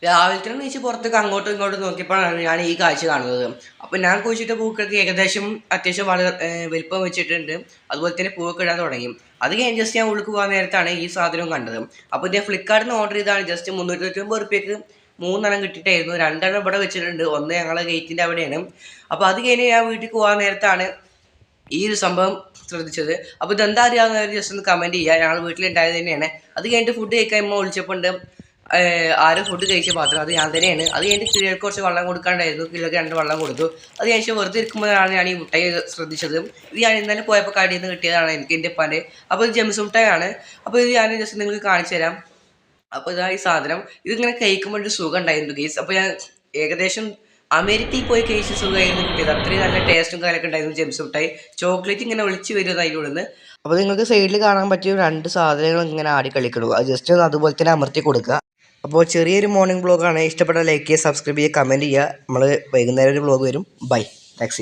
രാവിലെ തന്നെ നീച്ച് പുറത്തേക്ക് അങ്ങോട്ടും ഇങ്ങോട്ടും നോക്കിയപ്പോഴാണ് ഞാൻ ഈ കാഴ്ച കാണുന്നത്. അപ്പോൾ ഞാൻ കുഴിച്ചിട്ട പൂക്കൾക്ക് ഏകദേശം അത്യാവശ്യം വളരെ വലിപ്പം വെച്ചിട്ടുണ്ട്. അതുപോലെ തന്നെ പൂവൊക്കെ ഇടാൻ തുടങ്ങി. അത് കഴിഞ്ഞ് ജസ്റ്റ് ഞാൻ ഉള്ളിലേക്ക് പോകാൻ നേരത്താണ് ഈ സാധനം കണ്ടത്. അപ്പോൾ ഞാൻ ഫ്ലിപ്കാർട്ടിൽ നിന്ന് ഓർഡർ ചെയ്താണ്. ജസ്റ്റ് 399 റുപ്യക്ക് 3 കിട്ടിയിട്ടായിരുന്നു. 2 ഇവിടെ വെച്ചിട്ടുണ്ട്. ഒന്ന് ഞങ്ങളെ ഗേറ്റിൻ്റെ അവിടെയാണ്. അപ്പോൾ അത് കഴിഞ്ഞ് ഞാൻ വീട്ടിൽ പോകാൻ നേരത്താണ് ഈ ഒരു സംഭവം ശ്രദ്ധിച്ചത്. അപ്പോൾ ഇതെന്താ അറിയാവുന്നവർ ജസ്റ്റ് ഒന്ന് കമൻറ്റ് ചെയ്യുക. ഞങ്ങൾ വീട്ടിലുണ്ടായത് തന്നെയാണ്. അത് കഴിഞ്ഞിട്ട് ഫുഡ് കഴിക്കാൻ വിളിച്ചപ്പോൾ ആരും ഫുഡ് കഴിച്ച പാത്രം അത് ഞാൻ തന്നെയാണ്. അത് കഴിഞ്ഞിട്ട് കിളികൾക്ക് കുറച്ച് വെള്ളം കൊടുക്കാണ്ടായിരുന്നു. കിളികൾക്ക് 2 വെള്ളം കൊടുത്തു. അത് കഴിഞ്ഞ് വെറുതെ ഇരിക്കുമ്പോഴാണ് ഞാൻ ഈ മുട്ടായി ശ്രദ്ധിച്ചത്. ഇത് ഞാൻ ഇന്നലെ പോയപ്പോൾ കടയിൽ നിന്ന് കിട്ടിയതാണ് എനിക്ക് എൻ്റെ ഉപ്പാൻ്റെ. അപ്പോൾ ഇത് ജെംസ് മുട്ടായാണ്. അപ്പോൾ ഇത് ഞാൻ ജസ്റ്റ് നിങ്ങൾക്ക് കാണിച്ചു തരാം. അപ്പോൾ ഇതാ ഈ സാധനം. ഇതിങ്ങനെ കഴിക്കുമ്പോൾ ഒരു സുഖം ഉണ്ടായിരുന്നു ഗെയ്സ്. അപ്പോൾ ഞാൻ ഏകദേശം അമേരിക്കയിൽ പോയി കഴിച്ച സുഖമായിരുന്നു കിട്ടിയത്. അത്രയും നല്ല ടേസ്റ്റും കാര്യമൊക്കെ ഉണ്ടായിരുന്നു ജെംസ് മിഠായി. ചോക്ലേറ്റ് ഇങ്ങനെ ഒളിച്ച് വരുന്നത് അതിലൂടെ നിന്ന്. അപ്പോൾ നിങ്ങൾക്ക് സൈഡിൽ കാണാൻ പറ്റിയ 2 സാധനങ്ങൾ ഇങ്ങനെ ആടി കളിക്കണം. അത് ജസ്റ്റ് ഒന്ന് അതുപോലെ തന്നെ അമർത്തി കൊടുക്കുക. അപ്പോൾ ചെറിയൊരു മോർണിംഗ് വ്ളോഗാണ്. ഇഷ്ടപ്പെട്ട ലൈക്ക് ചെയ്യുക, സബ്സ്ക്രൈബ് ചെയ്യുക, കമൻറ്റ് ചെയ്യുക. നമ്മൾ വൈകുന്നേരം ഒരു വ്ളോഗ് വരും. ബൈ. ടാക്സി.